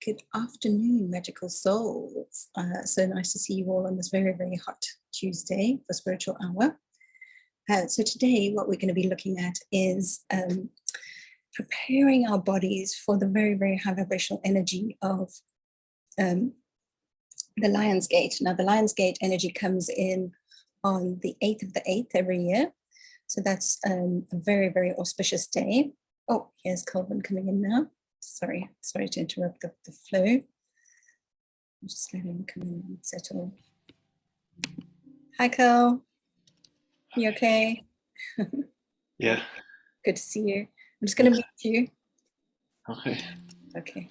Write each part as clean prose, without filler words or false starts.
Good afternoon, magical souls. So nice to see you all on this very, very hot Tuesday for Spiritual Hour. So today what we're going to be looking at is preparing our bodies for the very, very high vibrational energy of the Lion's Gate. Now the Lion's Gate energy comes in on the 8th of the 8th every year. So that's a very, very auspicious day. Oh, here's Calvin coming in now. Sorry to interrupt the flow. I'm just letting him come in and settle. Hi, Carl. You okay? Yeah. Good to see you. I'm just going to mute you. Okay. Okay.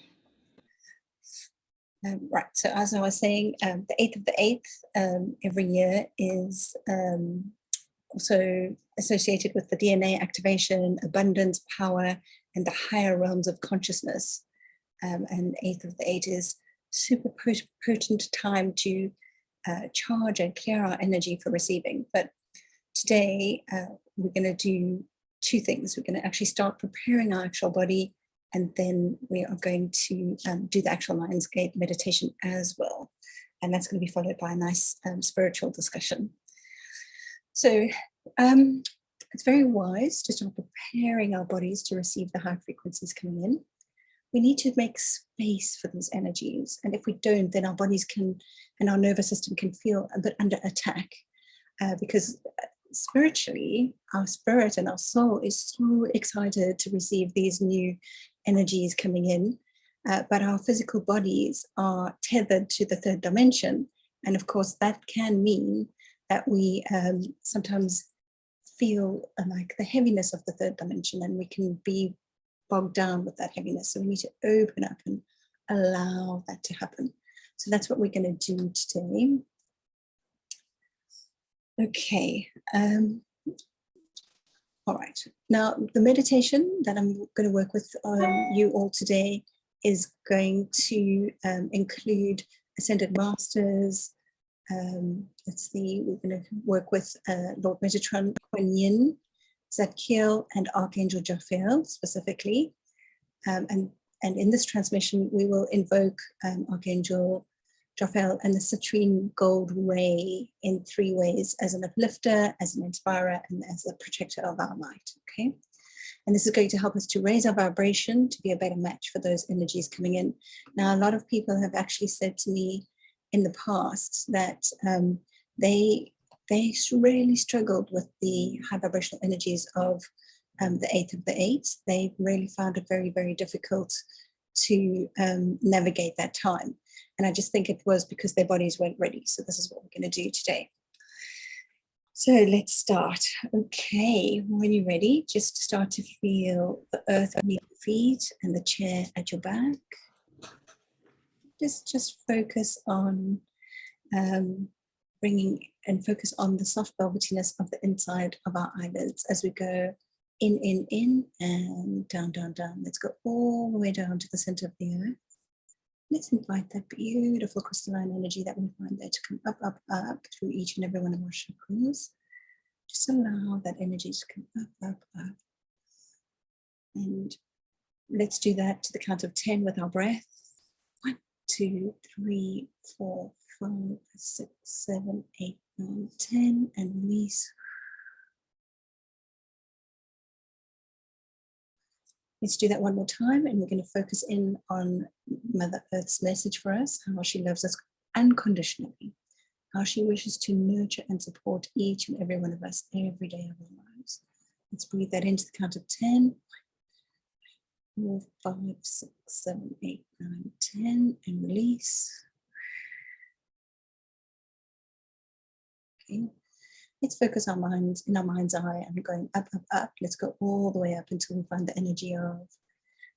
Right. So as I was saying, the 8th of the 8th every year is also associated with the DNA activation, abundance, power, and the higher realms of consciousness. And 8th of the 8th is super potent time to charge and clear our energy for receiving. But today we're going to do two things. We're going to actually start preparing our actual body, and then we are going to do the actual Lion's Gate meditation as well. And that's going to be followed by a nice spiritual discussion. So it's very wise to start preparing our bodies to receive the high frequencies coming in. We need to make space for these energies. And if we don't, then our bodies can, and our nervous system can feel a bit under attack because spiritually, our spirit and our soul is so excited to receive these new energies coming in. But our physical bodies are tethered to the third dimension. And of course, that can mean that we sometimes feel like the heaviness of the third dimension, and we can be bogged down with that heaviness. So we need to open up and allow that to happen. So that's what we're going to do today. Okay. All right. Now, the meditation that I'm going to work with you all today is going to include Ascended Masters. Let's see, we're going to work with Lord Metatron, Kuan Yin, Zadkiel, and Archangel Jophiel specifically. And in this transmission, we will invoke Archangel Jophiel and the citrine gold ray in three ways: as an uplifter, as an inspirer, and as a protector of our light. Okay. And this is going to help us to raise our vibration to be a better match for those energies coming in. Now, a lot of people have actually said to me in the past that they really struggled with the high vibrational energies of the 8th of the 8th. They really found it very, very difficult to navigate that time. And I just think it was because their bodies weren't ready. So this is what we're going to do today. So let's start. Okay, when you're ready, just start to feel the earth underneath your feet and the chair at your back. Just focus on bringing and focus on the soft velvetiness of the inside of our eyelids as we go in, and down, down, down. Let's go all the way down to the center of the earth. Let's invite that beautiful crystalline energy that we find there to come up, up, up through each and every one of our chakras. Just allow that energy to come up, up, up. And let's do that to the count of 10 with our breath. 1, 2, 3, 4, 5, 6, 7, 8, 9, 10, and release. Let's do that one more time, and we're going to focus in on Mother Earth's message for us, how she loves us unconditionally, how she wishes to nurture and support each and every one of us every day of our lives. Let's breathe that into the count of 10. 4, 5, 6, 7, 8, 9, 10, and release. Okay. Let's focus our minds in our mind's eye and going up, up, up. Let's go all the way up until we find the energy of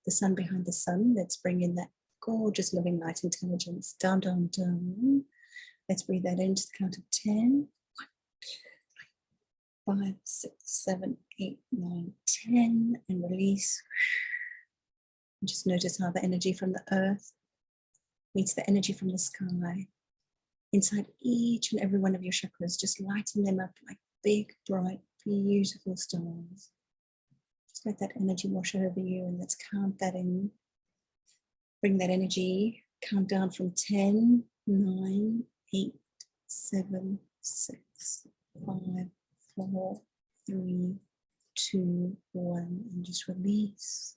the sun behind the sun. Let's bring in that gorgeous living light intelligence. Down, down, down. Let's breathe that into the count of 10. 1, 2, 3, 5, 6, 7, 8, 9, 10, and release. And just notice how the energy from the earth meets the energy from the sky. Inside each and every one of your chakras, just lighten them up like big, bright, beautiful stars. Just let that energy wash over you, and let's count that in. bring that energy, count down from 10, 9, 8, 7, 6, 5, 4, 3, 2, 1, and just release.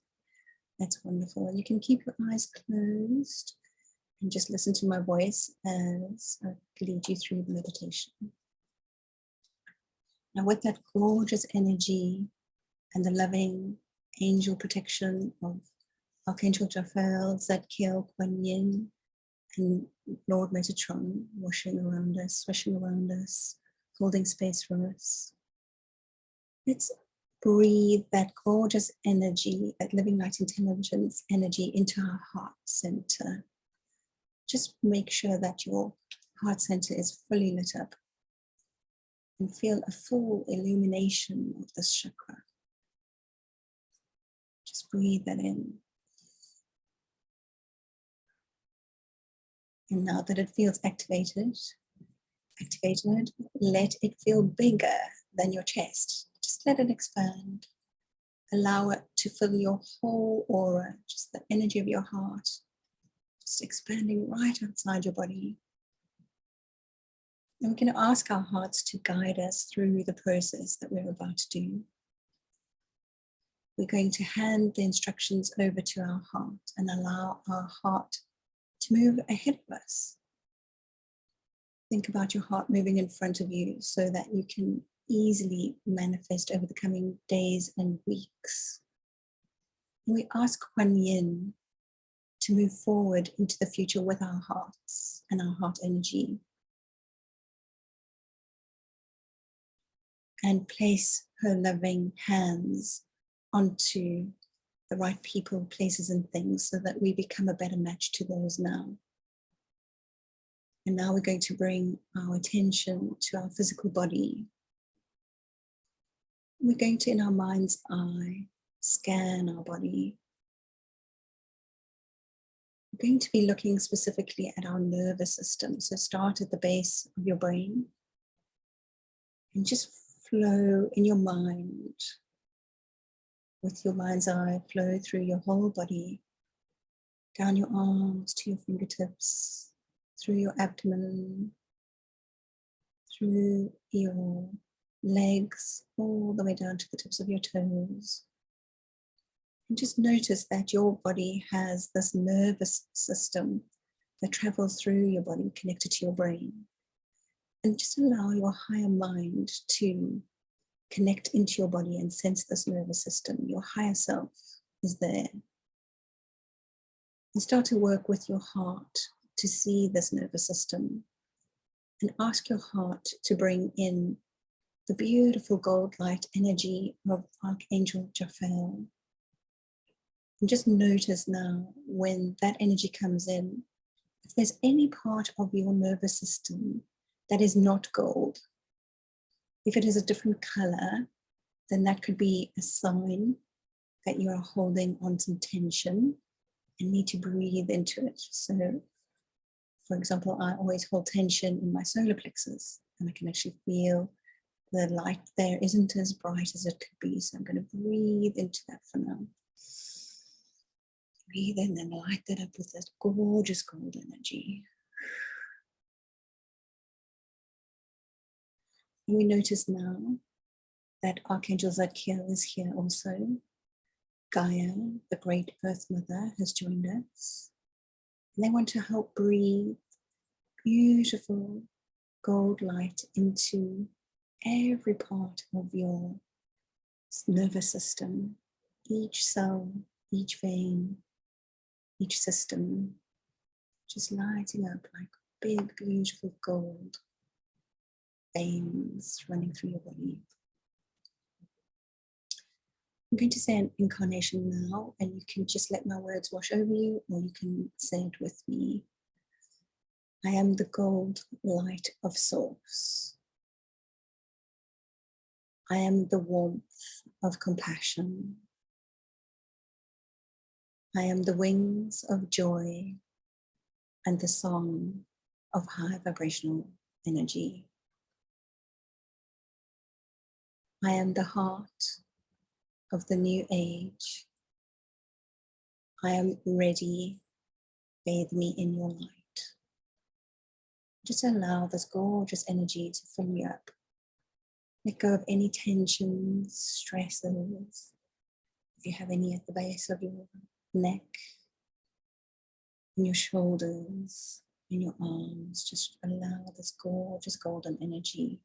That's wonderful. And you can keep your eyes closed and just listen to my voice as I lead you through the meditation. Now, with that gorgeous energy and the loving angel protection of Archangel Raphael, Zadkiel, Kuan Yin, and Lord Metatron washing around us, swishing around us, holding space for us. Let's breathe that gorgeous energy, that living light intelligence energy into our heart center. Just make sure that your heart center is fully lit up and feel a full illumination of this chakra. Just breathe that in. And now that it feels activated, let it feel bigger than your chest. Just let it expand. Allow it to fill your whole aura, just the energy of your heart, just expanding right outside your body. And we're going to ask our hearts to guide us through the process that we're about to do. We're going to hand the instructions over to our heart and allow our heart to move ahead of us. Think about your heart moving in front of you so that you can easily manifest over the coming days and weeks. And we ask Kuan Yin to move forward into the future with our hearts and our heart energy, and place her loving hands onto the right people, places, and things so that we become a better match to those now. And now we're going to bring our attention to our physical body. We're going to, in our mind's eye, scan our body. We're going to be looking specifically at our nervous system. So start at the base of your brain and just flow in your mind. With your mind's eye, flow through your whole body, down your arms to your fingertips, through your abdomen, through your legs, all the way down to the tips of your toes. And just notice that your body has this nervous system that travels through your body, connected to your brain. And just allow your higher mind to connect into your body and sense this nervous system. Your higher self is there. And start to work with your heart to see this nervous system. And ask your heart to bring in the beautiful gold light energy of Archangel Raphael. And just notice now when that energy comes in, if there's any part of your nervous system that is not gold, if it is a different color, then that could be a sign that you are holding on some tension and need to breathe into it. So, for example, I always hold tension in my solar plexus, and I can actually feel the light there isn't as bright as it could be. So I'm going to breathe into that for now. Breathe in and light that up with this gorgeous gold energy. And we notice now that Archangel Zadkiel is here also. Gaia, the great Earth Mother, has joined us. And they want to help breathe beautiful gold light into every part of your nervous system, each cell, each vein, each system, just lighting up like big, beautiful gold veins running through your body. I'm going to say an incarnation now, and you can just let my words wash over you, or you can say it with me. I am the gold light of Source. I am the warmth of compassion. I am the wings of joy and the song of high vibrational energy. I am the heart of the new age. I am ready bathe me in your light. Just allow this gorgeous energy to fill you up. Let go of any tensions, stresses. If you have any at the base of your neck, in your shoulders, in your arms, just allow this gorgeous golden energy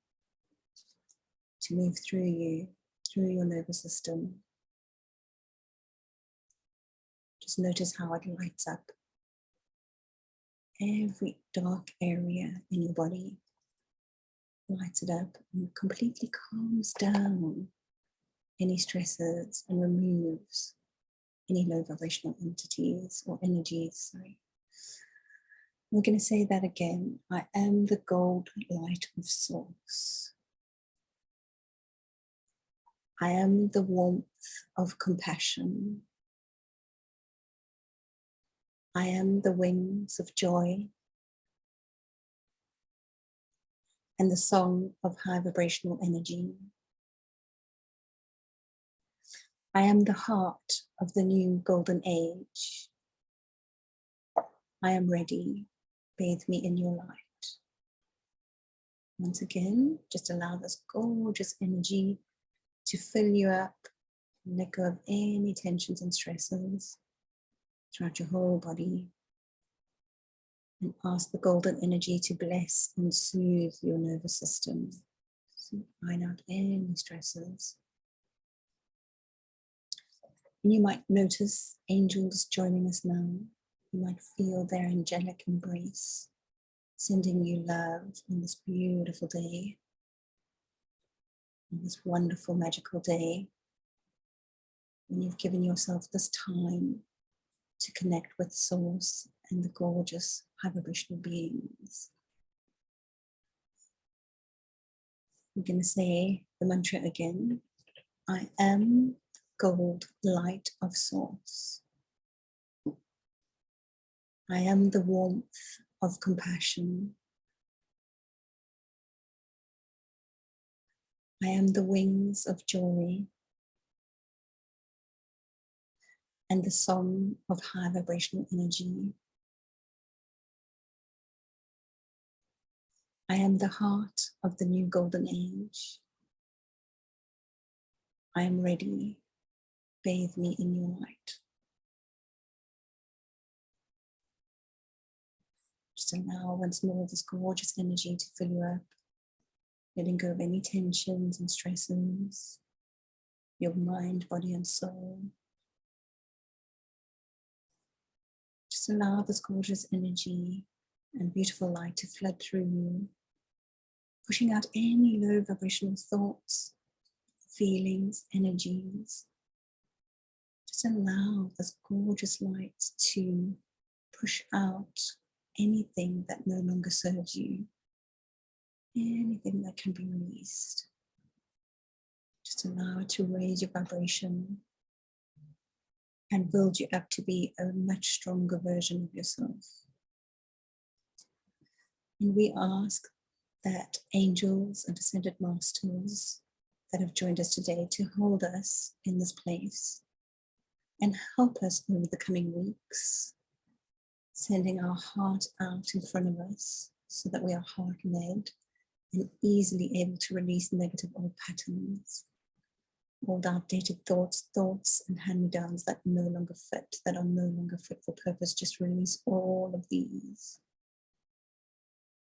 to move through you, through your nervous system. Just notice how it lights up every dark area in your body, lights it up and completely calms down any stresses and removes any low vibrational entities or energies. Sorry. We're going to say that again. I am the gold light of source. I am the warmth of compassion. I am the wings of joy and the song of high vibrational energy. I am the heart of the new golden age. I am ready. Bathe me in your light. Once again, just allow this gorgeous energy to fill you up. Let go of any tensions and stresses throughout your whole body. And ask the golden energy to bless and soothe your nervous system. So find out any stresses. And you might notice angels joining us now. You might feel their angelic embrace, sending you love on this beautiful day, on this wonderful, magical day, when you've given yourself this time to connect with Source and the gorgeous high vibrational beings. I'm going to say the mantra again. I am gold light of Source. I am the warmth of compassion. I am the wings of joy and the song of high vibrational energy. I am the heart of the new golden age. I am ready. Bathe me in your light. Just allow once more this gorgeous energy to fill you up, letting go of any tensions and stresses, your mind, body, and soul. Just allow this gorgeous energy and beautiful light to flood through you, pushing out any low vibrational thoughts, feelings, energies. Just allow this gorgeous light to push out anything that no longer serves you, anything that can be released. Just allow it to raise your vibration and build you up to be a much stronger version of yourself. And we ask that angels and ascended masters that have joined us today to hold us in this place and help us over the coming weeks, sending our heart out in front of us so that we are heart-led and easily able to release negative old patterns, old outdated thoughts and hand-me-downs that no longer fit, that are no longer fit for purpose. Just release all of these.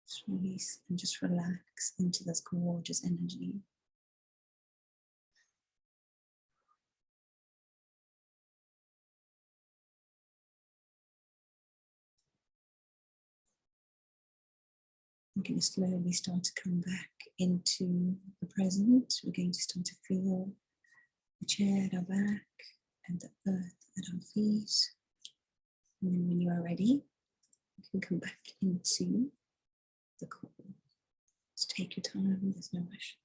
Just release and just relax into this gorgeous energy. We're going to slowly start to come back into the present. We're going to start to feel the chair at our back and the earth at our feet. And then when you are ready, you can come back into the call. Just take your time, there's no rush.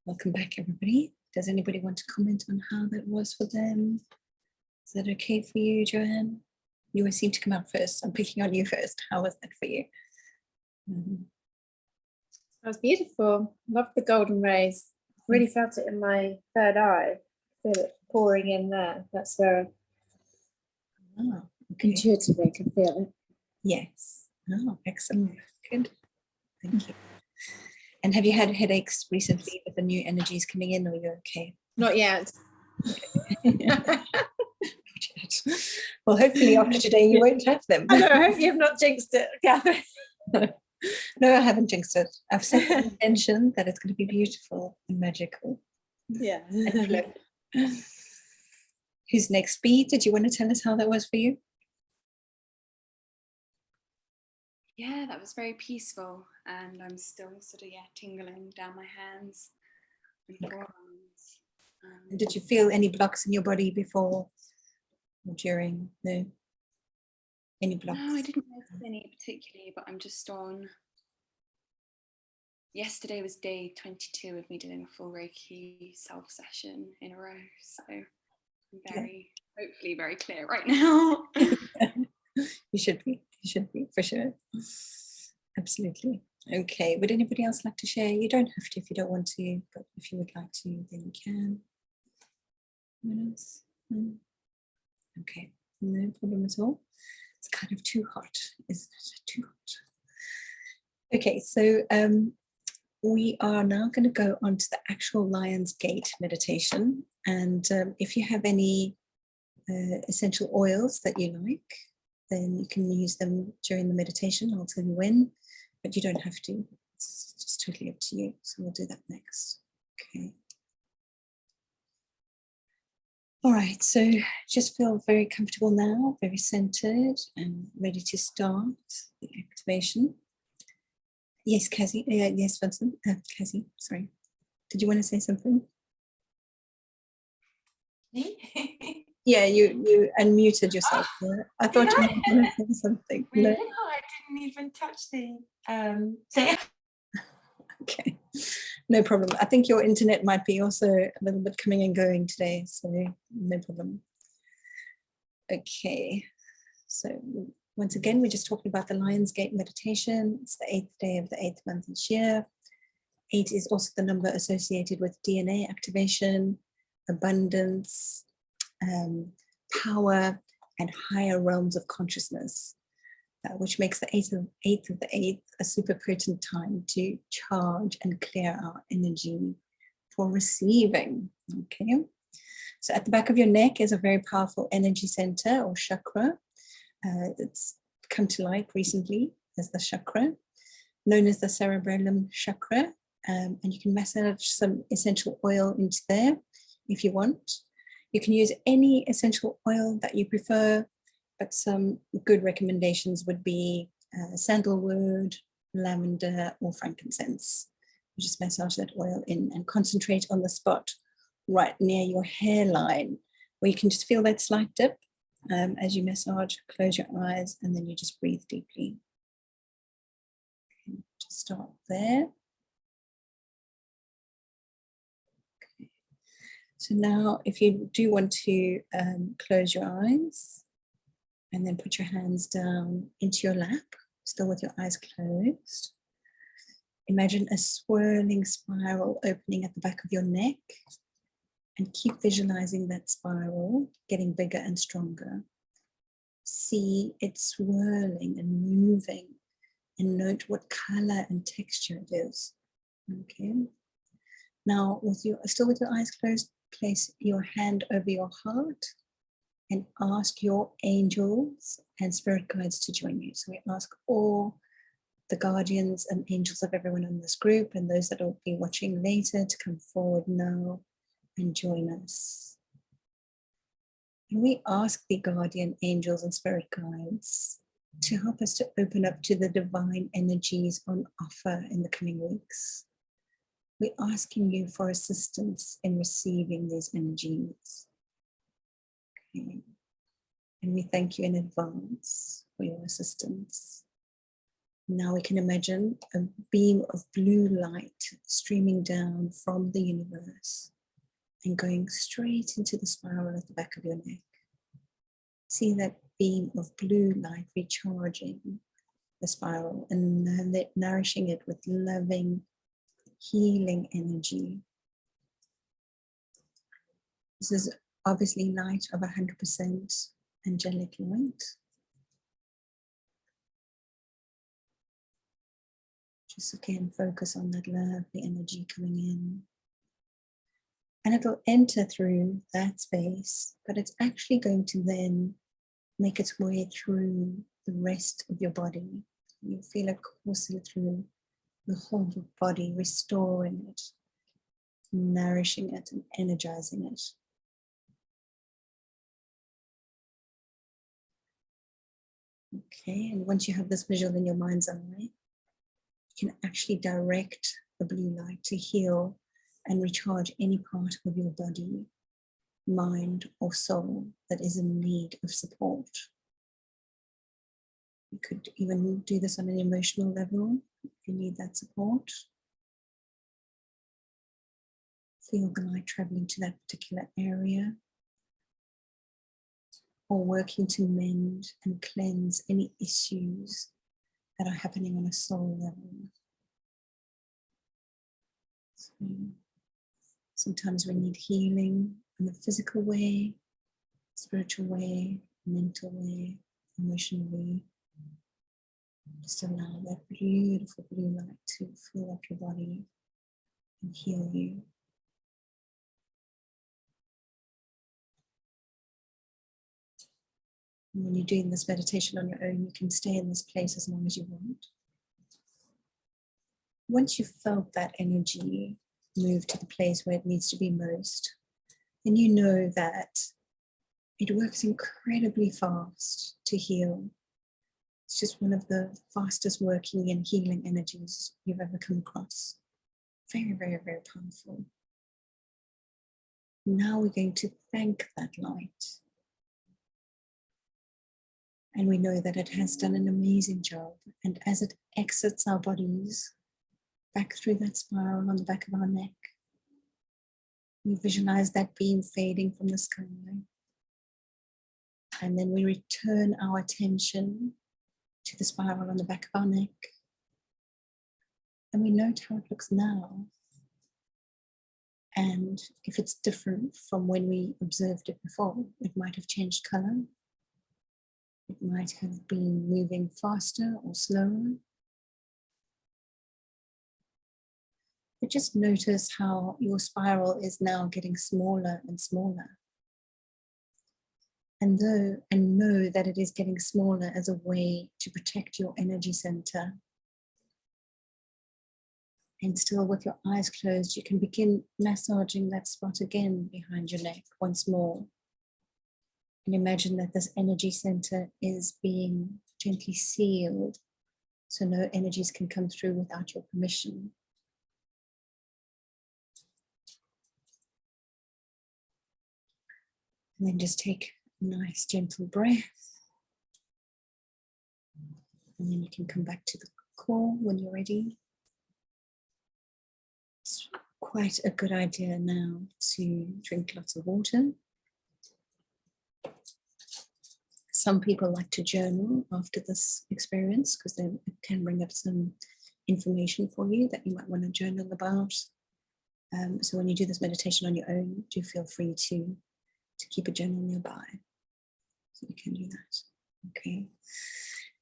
Welcome back, everybody. Does anybody want to comment on how that was for them? Is that okay for you, Joanne? You always seem to come out first. I'm picking on you first. How was that for you? That was beautiful. Love the golden rays. Really felt it in my third eye. Feel it pouring in there. That's where intuitively I can feel it. Yes. Oh, excellent. Good. Thank you. And have you had headaches recently with the new energies coming in, or you're okay? Not yet. Well, hopefully after today you won't have them. I know, I hope you've not jinxed it, Catherine. No, I haven't jinxed it. I've set the intention that it's going to be beautiful and magical. Yeah. And flip. Who's next? B, did you want to tell us how that was for you? Yeah, that was very peaceful, and I'm still sort of tingling down my hands and forearms. Did you feel any blocks in your body before or during? No. Any blocks? No, I didn't notice any particularly, but I'm just on. Yesterday was day 22 of me doing a full Reiki self session in a row, so I'm hopefully very clear right now. You should be for sure. Absolutely. Okay, would anybody else like to share? You don't have to if you don't want to, but if you would like to, then you can. Anyone else? No? Okay, no problem at all. It's kind of too hot, isn't it? Too hot. Okay, so we are now going to go on to the actual Lion's Gate meditation. And if you have any essential oils that you like, then you can use them during the meditation. I'll tell you when, but you don't have to. It's just totally up to you. So we'll do that next. Okay. All right, so just feel very comfortable now, very centered and ready to start the activation. Yes, Cassie. Yes, Vincent. Cassie, sorry. Did you want to say something? Yeah, you unmuted yourself. I thought you were going to say something. Really? No? No, I didn't even touch the say. Okay, no problem. I think your internet might be also a little bit coming and going today, so no problem. Okay, so once again, we're just talking about the Lion's Gate meditation. It's the 8th day of the 8th month each year. 8 is also the number associated with DNA activation, abundance, power, and higher realms of consciousness. Which makes the 8th of the 8th a super potent time to charge and clear our energy for receiving. Okay, so at the back of your neck is a very powerful energy center or chakra. It's come to light recently as the chakra, known as the cerebellum chakra, and you can massage some essential oil into there if you want. You can use any essential oil that you prefer, but some good recommendations would be sandalwood, lavender, or frankincense. You just massage that oil in and concentrate on the spot right near your hairline, where you can just feel that slight dip as you massage. Close your eyes and then you just breathe deeply. Okay, just start there. Okay. So now if you do want to close your eyes, and then put your hands down into your lap, still with your eyes closed. Imagine a swirling spiral opening at the back of your neck, and keep visualizing that spiral getting bigger and stronger. See it swirling and moving, and note what color and texture it is. Okay. Now, still with your eyes closed, place your hand over your heart and ask your angels and spirit guides to join you. So we ask all the guardians and angels of everyone in this group and those that will be watching later to come forward now and join us. And we ask the guardian angels and spirit guides to help us to open up to the divine energies on offer in the coming weeks. We're asking you for assistance in receiving these energies. Okay. And we thank you in advance for your assistance. Now we can imagine a beam of blue light streaming down from the universe and going straight into the spiral at the back of your neck. See that beam of blue light recharging the spiral and nourishing it with loving healing energy. This is obviously light of 100% angelic light. Just again, focus on that lovely energy coming in. And it'll enter through that space, but it's actually going to then make its way through the rest of your body. You feel it coursing through the whole body, restoring it, nourishing it, and energizing it. Okay, and once you have this visual in your mind's eye, you can actually direct the blue light to heal and recharge any part of your body, mind, or soul that is in need of support. You could even do this on an emotional level if you need that support. Feel the light traveling to that particular area, or working to mend and cleanse any issues that are happening on a soul level. So, sometimes we need healing in a physical way, spiritual way, mental way, emotional way. Just allow that beautiful blue light to fill up your body and heal you. And when you're doing this meditation on your own, you can stay in this place as long as you want. Once you've felt that energy move to the place where it needs to be most, then you know that it works incredibly fast to heal. It's just one of the fastest working and healing energies you've ever come across. Very, very, very powerful. Now we're going to thank that light. And we know that it has done an amazing job. And as it exits our bodies, back through that spiral on the back of our neck, we visualize that beam fading from the sky. And then we return our attention to the spiral on the back of our neck. And we note how it looks now. And if it's different from when we observed it before, it might have changed color. It might have been moving faster or slower. But just notice how your spiral is now getting smaller and smaller. And know that it is getting smaller as a way to protect your energy center. And still with your eyes closed, you can begin massaging that spot again behind your neck once more. And imagine that this energy center is being gently sealed, so no energies can come through without your permission. And then just take a nice gentle breath. And then you can come back to the core when you're ready. It's quite a good idea now to drink lots of water. Some people like to journal after this experience because then it can bring up some information for you that you might want to journal about. So when you do this meditation on your own, do feel free to keep a journal nearby. So you can do that. Okay.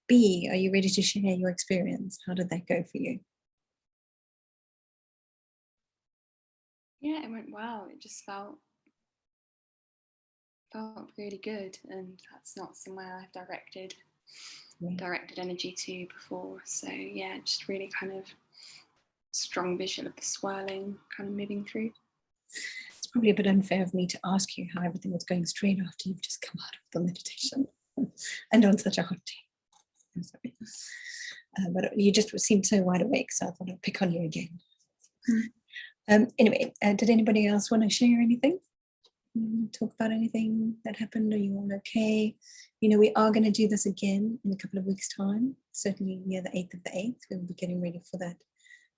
B, are you ready to share your experience? How did that go for you? Yeah, it went well. It just felt really good, and that's not somewhere I've directed energy to before. So yeah, just really kind of strong visual of the swirling kind of moving through. It's probably a bit unfair of me to ask you how everything was going straight after you've just come out of the meditation and on such a hot day. I'm sorry. But you just seemed so wide awake, so I thought I'd pick on you again. Anyway, did anybody else want to share anything? Talk about anything that happened? Are you all okay? You know, we are going to do this again in a couple of weeks' time. Certainly near the 8th of the 8th, we'll be getting ready for that.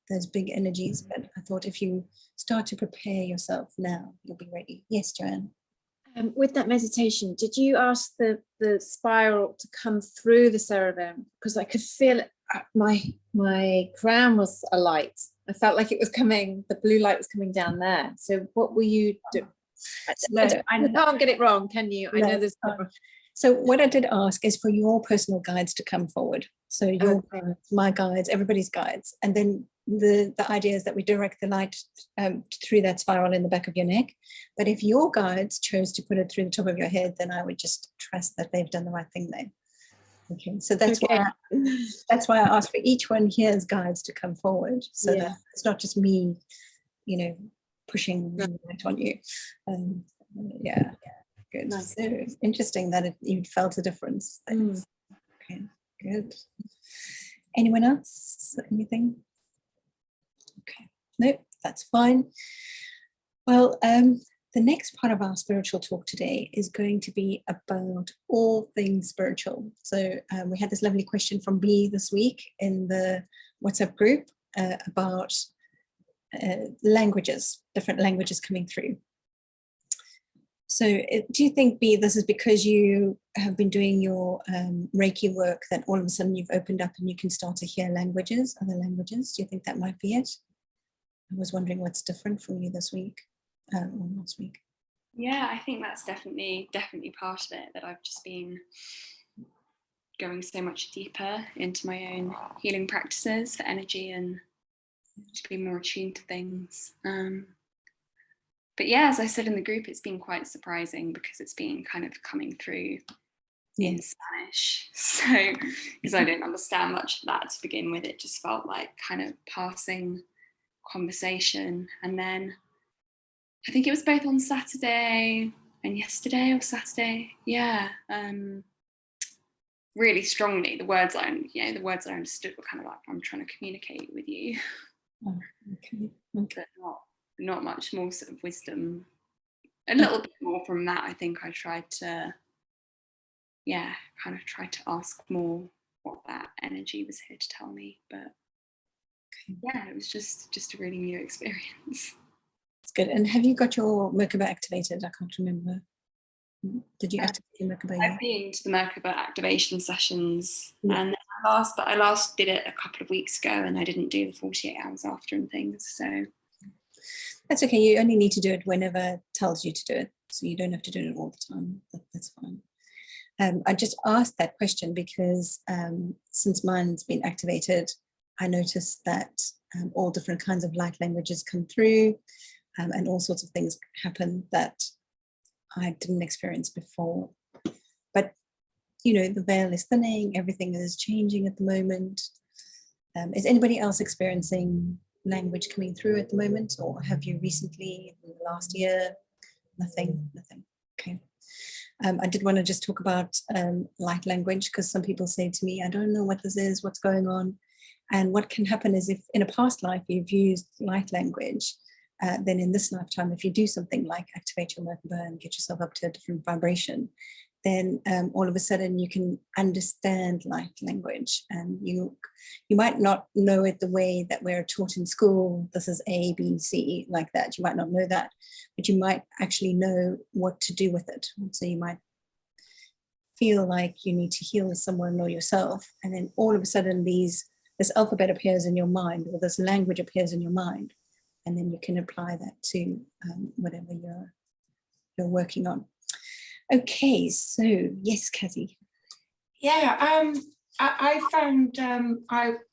Those big energies. But I thought if you start to prepare yourself now, you'll be ready. Yes, Joanne. With that meditation, did you ask the spiral to come through the cerebellum? Because I could feel it, my my crown was a light. I felt like it was coming, the blue light was coming down there. So what will you do? No, I can't get it wrong, can you? I know there's So what I did ask is for your personal guides to come forward. So your guides, my guides, everybody's guides. And then the idea is that we direct the light through that spiral in the back of your neck. But if your guides chose to put it through the top of your head, then I would just trust that they've done the right thing there. Okay, so that's why I asked for each one here's guides to come forward, so that it's not just me, pushing the light on you. Yeah, good. Nice. So interesting that you felt a difference. Okay, good. Anyone else? Anything? Okay, nope, that's fine. Well, the next part of our spiritual talk today is going to be about all things spiritual. So we had this lovely question from B this week in the WhatsApp group about languages, different languages coming through. So do you think, B, this is because you have been doing your Reiki work that all of a sudden you've opened up and you can start to hear languages, other languages? Do you think that might be it? I was wondering what's different for you this week. Or last week. Yeah, I think that's definitely part of it, that I've just been going so much deeper into my own healing practices for energy and to be more attuned to things. But yeah, as I said in the group, it's been quite surprising because it's been kind of coming through in Spanish. So, because I didn't understand much of that to begin with, it just felt like kind of passing conversation. And then I think it was both on Saturday and yesterday or Saturday. Yeah. Really strongly, the words I understood were kind of like, I'm trying to communicate with you. Oh, okay. But not much more sort of wisdom. A little bit more from that. I think I tried to ask more what that energy was here to tell me. But yeah, it was just a really new experience. Good. And have you got your Merkaba activated? I can't remember. Did you activate your Merkaba yet? I've been to the Merkaba activation sessions, and I last did it a couple of weeks ago, and I didn't do the 48 hours after and things. So that's okay. You only need to do it whenever it tells you to do it, so you don't have to do it all the time. That's fine. I just asked that question because since mine's been activated, I noticed that all different kinds of light languages come through. And all sorts of things happen that I didn't experience before. But, the veil is thinning, everything is changing at the moment. Is anybody else experiencing language coming through at the moment? Or have you recently, in the last year? Nothing. Okay. I did want to just talk about light language, because some people say to me, I don't know what this is, what's going on. And what can happen is if in a past life you've used light language, then in this lifetime, if you do something like activate your Merkaba and get yourself up to a different vibration, then all of a sudden you can understand light language, and you might not know it the way that we're taught in school. This is A, B, C, like that. You might not know that, but you might actually know what to do with it. So you might feel like you need to heal someone or yourself, and then all of a sudden this alphabet appears in your mind, or this language appears in your mind. And then you can apply that to whatever you're working on. Okay, so yes, Kathy. Yeah, I found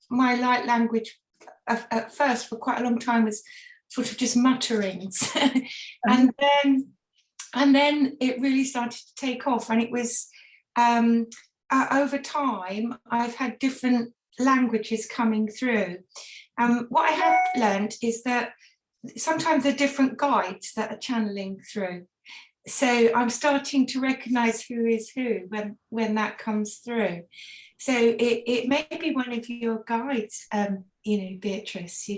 my light language at first for quite a long time was sort of just mutterings, and then it really started to take off, and it was over time I've had different languages coming through. What I have learned is that sometimes there are different guides that are channeling through. So I'm starting to recognize who is who when that comes through. So it may be one of your guides, Beatrice,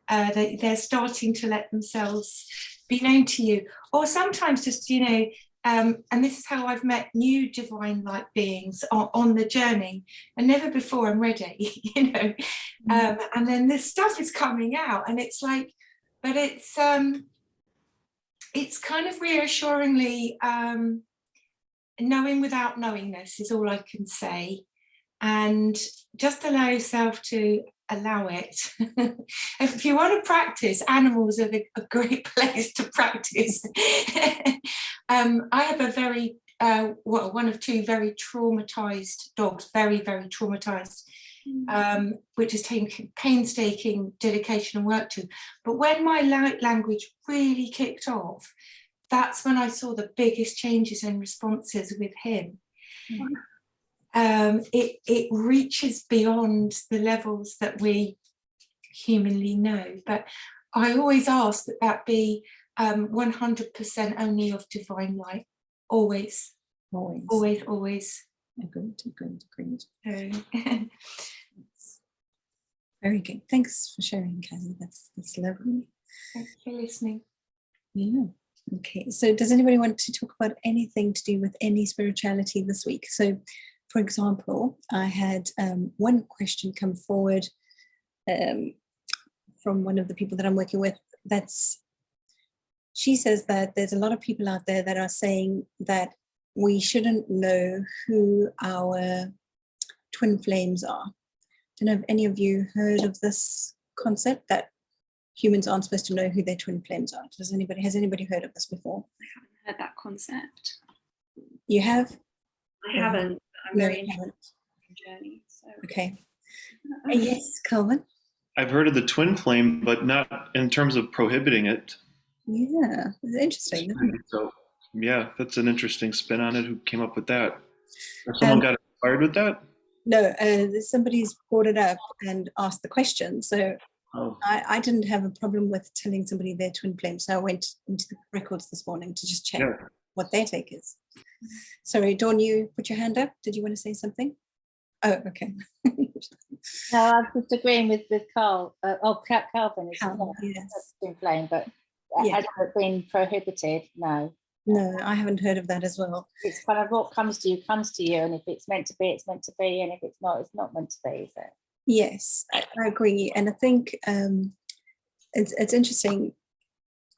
they're starting to let themselves be known to you. Or sometimes just, and this is how I've met new divine light beings on the journey, and never before I'm ready, and then this stuff is coming out, and it's like, but it's kind of reassuringly knowing without knowingness is all I can say. and just allow yourself to allow it. If you want to practice, animals are a great place to practice. I have a very one of two very traumatized dogs, very traumatized, which has taken painstaking dedication and work to. But when my light language really kicked off, that's when I saw the biggest changes in responses with him. It reaches beyond the levels that we humanly know, but I always ask that that be 100% only of divine light, always. Agreed. So, Very good. Thanks for sharing, Kelly. That's lovely. thanks for listening. Yeah. Okay. So does anybody want to talk about anything to do with any spirituality this week? So, for example, I had one question come forward from one of the people that I'm working with. She says that there's a lot of people out there that are saying that we shouldn't know who our twin flames are. Don't know if any of you heard of this concept that humans aren't supposed to know who their twin flames are. Has anybody heard of this before? I haven't heard that concept. You have? I haven't. I'm No, very you interested haven't. in the journey. So. Okay. Yes, Calvin? I've heard of the twin flame, but not in terms of prohibiting it. Yeah, it's interesting, isn't it? So, yeah, that's an interesting spin on it. Who came up with that? Or someone got inspired with that? No, somebody's brought it up and asked the question. So I didn't have a problem with telling somebody their twin flame. So I went into the records this morning to just check what their take is. Sorry, Dawn, you put your hand up. Did you want to say something? Oh, okay. No, I'm just agreeing with Carl. Calvin is Yes. twin flame, but has it been prohibited? No. No, I haven't heard of that as well. It's kind of what comes to you, and if it's meant to be, it's meant to be, and if it's not meant to be. So. Yes, I agree, and I think it's interesting.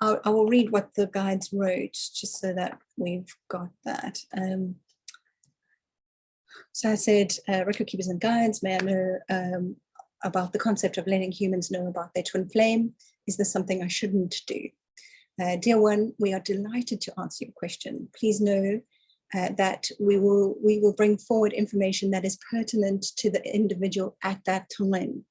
I will read what the guides wrote, just so that we've got that. So I said, record keepers and guides, may I know about the concept of letting humans know about their twin flame? Is this something I shouldn't do? Dear one, we are delighted to answer your question. Please know that we will bring forward information that is pertinent to the individual at that time.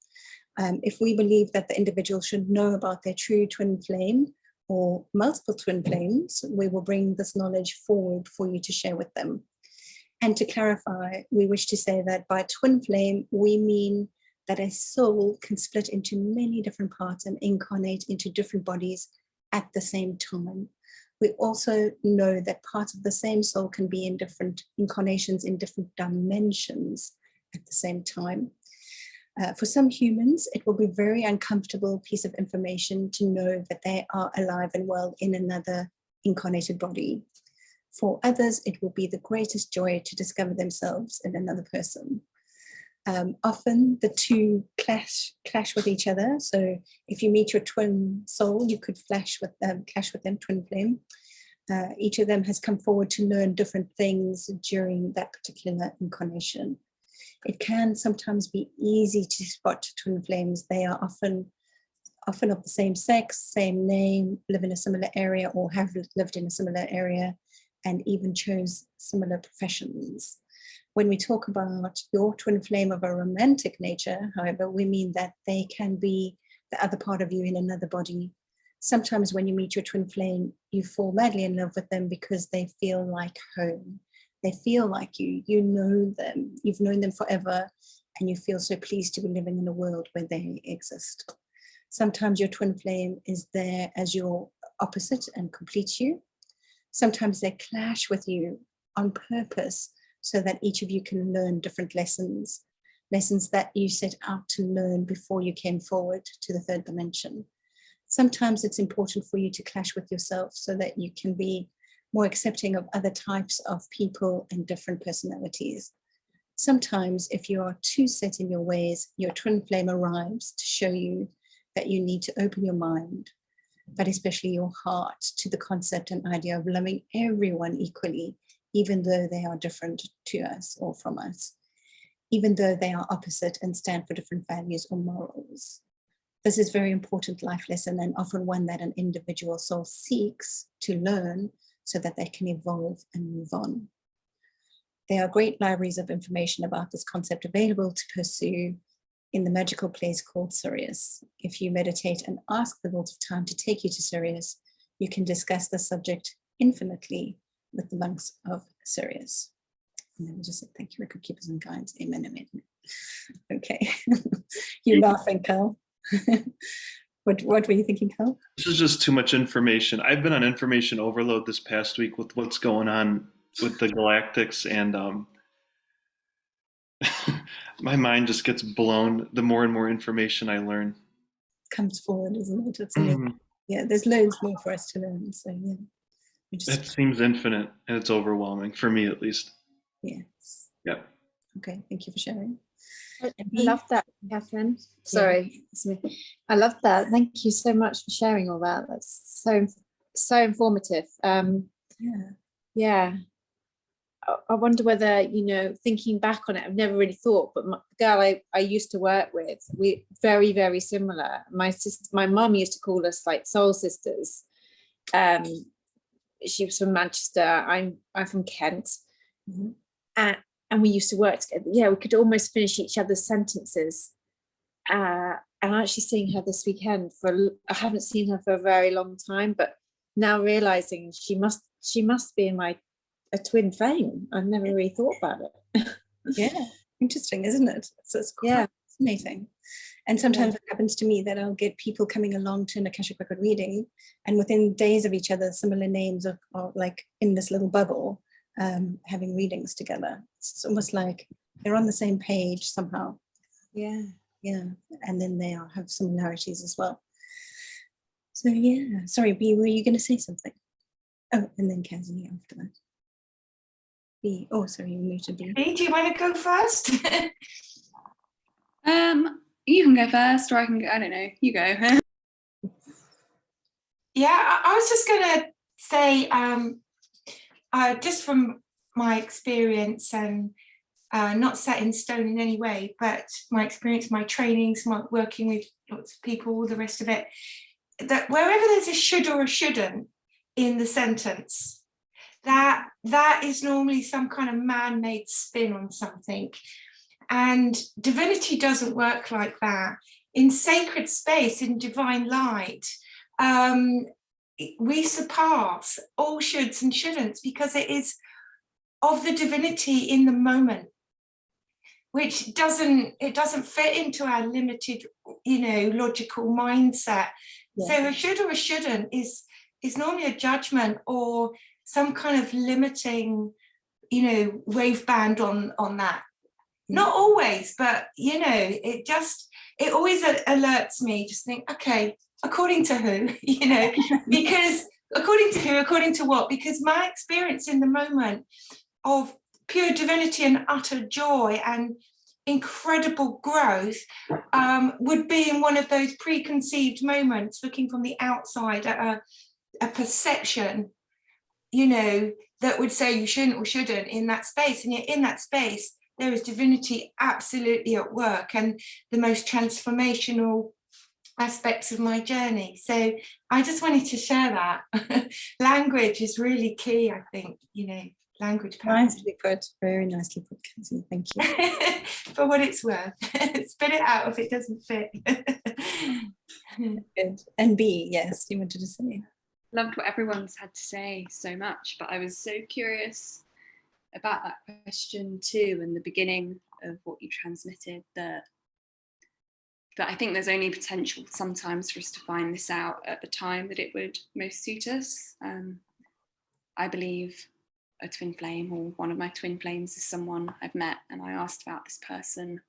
If we believe that the individual should know about their true twin flame or multiple twin flames, we will bring this knowledge forward for you to share with them. And to clarify, we wish to say that by twin flame, we mean that a soul can split into many different parts and incarnate into different bodies at the same time. We also know that parts of the same soul can be in different incarnations in different dimensions at the same time. For some humans, it will be a very uncomfortable piece of information to know that they are alive and well in another incarnated body. For others, it will be the greatest joy to discover themselves in another person. Often the two clash with each other. So if you meet your twin soul, you could clash with them, twin flame. Each of them has come forward to learn different things during that particular incarnation. It can sometimes be easy to spot twin flames. They are often of the same sex, same name, live in a similar area or have lived in a similar area, and even chose similar professions. When we talk about your twin flame of a romantic nature, however, we mean that they can be the other part of you in another body. Sometimes when you meet your twin flame, you fall madly in love with them because they feel like home. They feel like you know them, you've known them forever, and you feel so pleased to be living in a world where they exist. Sometimes your twin flame is there as your opposite and completes you. Sometimes they clash with you on purpose so that each of you can learn different lessons that you set out to learn before you came forward to the third dimension. Sometimes it's important for you to clash with yourself so that you can be more accepting of other types of people and different personalities. Sometimes if you are too set in your ways, your twin flame arrives to show you that you need to open your mind, but especially your heart, to the concept and idea of loving everyone equally, even though they are different to us or from us. even though they are opposite and stand for different values or morals. This is a very important life lesson, and often one that an individual soul seeks to learn so that they can evolve and move on. There are great libraries of information about this concept available to pursue in the magical place called Sirius. If you meditate and ask the Lord of Time to take you to Sirius, you can discuss the subject infinitely with the monks of Sirius. And then we just say, thank you, record keepers and guides. Amen, amen. Okay. You laughing, Carl? What were you thinking, Carl? This is just too much information. I've been on information overload this past week with what's going on with the galactics, and my mind just gets blown the more and more information I learn. Comes forward, isn't it? It's amazing. Yeah, there's loads more for us to learn. So yeah. It seems infinite and it's overwhelming, for me at least. Yes. Yeah. Okay, thank you for sharing. I love that, Catherine. Sorry, I love that. Thank you so much for sharing all that. That's so informative. Yeah. I wonder whether, thinking back on it, I've never really thought, but the girl I used to work with, we very, very similar. My mum used to call us like soul sisters. She was from Manchester. I'm from Kent. Mm-hmm. And we used to work together. Yeah, we could almost finish each other's sentences. And I'm actually seeing her this weekend. I haven't seen her for a very long time, but now realizing she must be in a twin flame. I've never really thought about it. Yeah, interesting, isn't it? So it's quite fascinating. And sometimes it happens to me that I'll get people coming along to an Akashic record reading, and within days of each other, similar names are like in this little bubble, having readings together. It's almost like they're on the same page somehow. Yeah. And then they have similarities as well. So yeah, sorry, B, were you going to say something? Oh, and then Kazi after that. B, oh, sorry, you muted B. B, do you want to go first? You can go first, or I can go. I don't know. You go. Yeah, I was just going to say, just from my experience, and not set in stone in any way, but my experience, my trainings, my working with lots of people, all the rest of it, that wherever there's a should or a shouldn't in the sentence, that is normally some kind of man-made spin on something. And divinity doesn't work like that. In sacred space, in divine light, we surpass all shoulds and shouldn'ts because it is of the divinity in the moment, which doesn't fit into our limited, logical mindset. Yeah. So a should or a shouldn't is normally a judgment or some kind of limiting, wave band on that. Not always, but it always alerts me. Just think, okay, according to who, because according to what? Because my experience in the moment of pure divinity and utter joy and incredible growth would be in one of those preconceived moments, looking from the outside at a perception, that would say you shouldn't or shouldn't in that space. And yet in that space, there is divinity absolutely at work and the most transformational aspects of my journey. So I just wanted to share that. Language is really key, I think, language. Nicely put, very nicely put, Kenzie, thank you. For what it's worth. Spit it out if it doesn't fit. Good. And B, yes, you wanted to say. Loved what everyone's had to say so much, but I was so curious about that question too, in the beginning of what you transmitted, that I think there's only potential sometimes for us to find this out at the time that it would most suit us. I believe a twin flame, or one of my twin flames, is someone I've met, and I asked about this person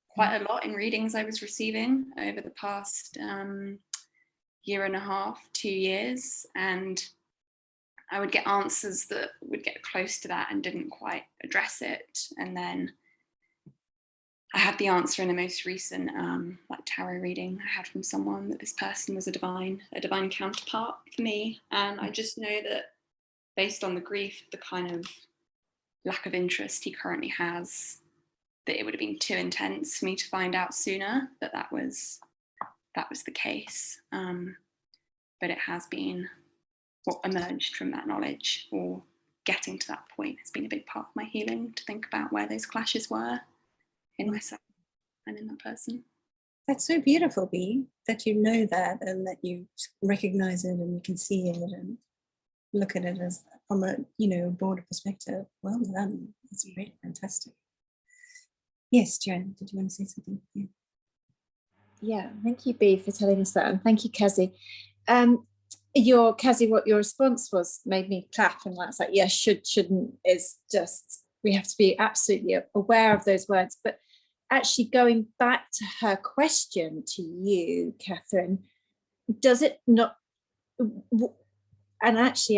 quite a lot in readings I was receiving over the past year and a half, 2 years, and I would get answers that would get close to that and didn't quite address it. And then I had the answer in the most recent tarot reading I had from someone, that this person was a divine counterpart for me. And I just know that based on the grief, the kind of lack of interest he currently has, that it would have been too intense for me to find out sooner that was the case. But it has been what emerged from that knowledge, or getting to that point, has been a big part of my healing, to think about where those clashes were in myself and in that person. That's so beautiful, Bea, that you know that and that you recognize it and you can see it and look at it as from a broader perspective. Well done. That's great, fantastic. Yes, Joanne, did you want to say something? Yeah. Yeah, thank you, Bea, for telling us that, and thank you, Kazi. Kazi, what your response was made me clap, and that's like, yes, shouldn't is just, we have to be absolutely aware of those words. But actually, going back to her question to you, Catherine, does it not? And actually,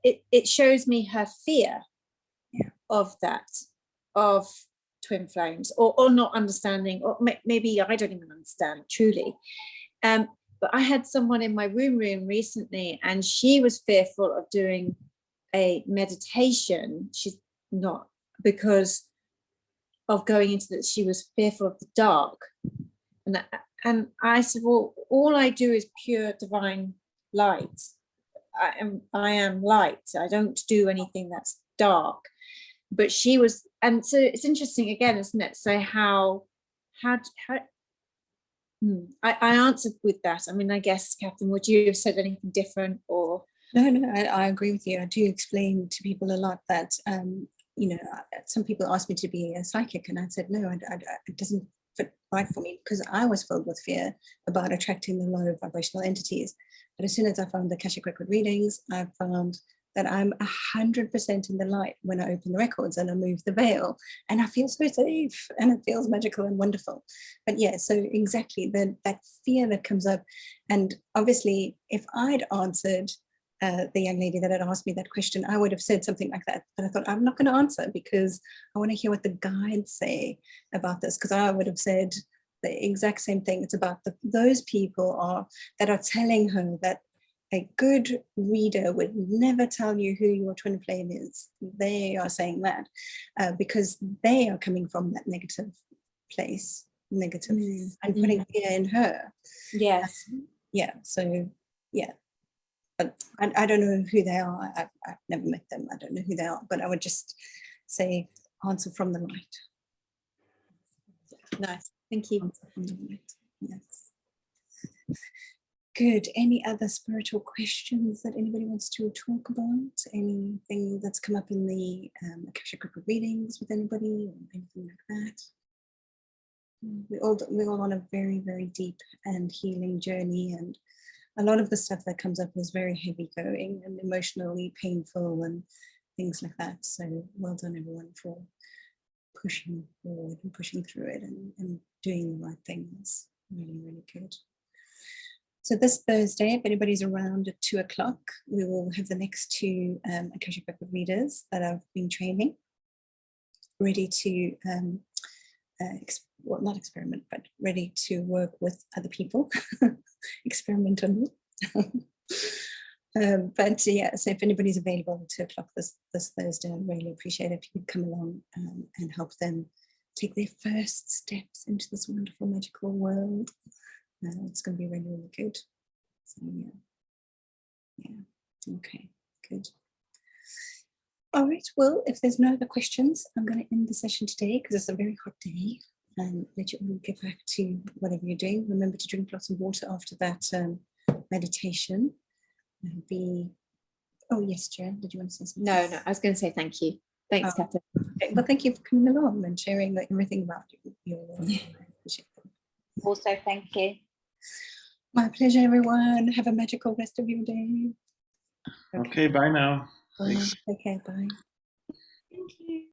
it shows me her fear of that, of twin flames, or not understanding, or maybe I don't even understand truly. But I had someone in my room recently, and she was fearful of doing a meditation. She's not, because of going into that. She was fearful of the dark. And I said, well, all I do is pure divine light. I am light. I don't do anything that's dark. But she was, and so it's interesting again, isn't it? So I answered with that. I mean, I guess, Catherine, would you have said anything different, or? No, I agree with you. I do explain to people a lot that, some people ask me to be a psychic, and I said, no, it doesn't fit right for me, because I was filled with fear about attracting the low vibrational entities. But as soon as I found the Akashic record readings, I found that I'm 100% in the light when I open the records and I move the veil, and I feel so safe, and it feels magical and wonderful. But yeah, so exactly that fear that comes up. And obviously, if I'd answered the young lady that had asked me that question, I would have said something like that. But I thought, I'm not going to answer, because I want to hear what the guides say about this, because I would have said the exact same thing. It's about those people that are telling her that a good reader would never tell you who your twin flame is. They are saying that because they are coming from that negative place, and putting fear in her. Yes. So but I don't know who they are. I've never met them. I don't know who they are, but I would just say, answer from the light. Nice, thank you. Answer from the light. Yes. Good. Any other spiritual questions that anybody wants to talk about? Anything that's come up in the Akashic record readings with anybody, or anything like that? We're all on a very, very deep and healing journey, and a lot of the stuff that comes up is very heavy going and emotionally painful and things like that. So well done, everyone, for pushing forward and pushing through it and doing the right things. Really, really good. So this Thursday, if anybody's around at 2 o'clock, we will have the next two Akashic record readers that I've been training, ready to, not experiment, but ready to work with other people, experiment on me. But yeah, so if anybody's available at 2 o'clock this Thursday, I'd really appreciate it if you could come along and help them take their first steps into this wonderful, magical world. It's going to be really, really good. So yeah, okay, good. All right, well, if there's no other questions, I'm going to end the session today, because it's a very hot day, and let you all get back to whatever you're doing. Remember to drink lots of water after that meditation. Oh yes, Jen, did you want to say something? No, I was going to say thank you. Thanks, Catherine. Okay. Well, thank you for coming along and sharing everything about your Also, thank you. My pleasure, everyone. Have a magical rest of your day. Okay, bye now. Bye. Thanks. Okay, bye. Thank you.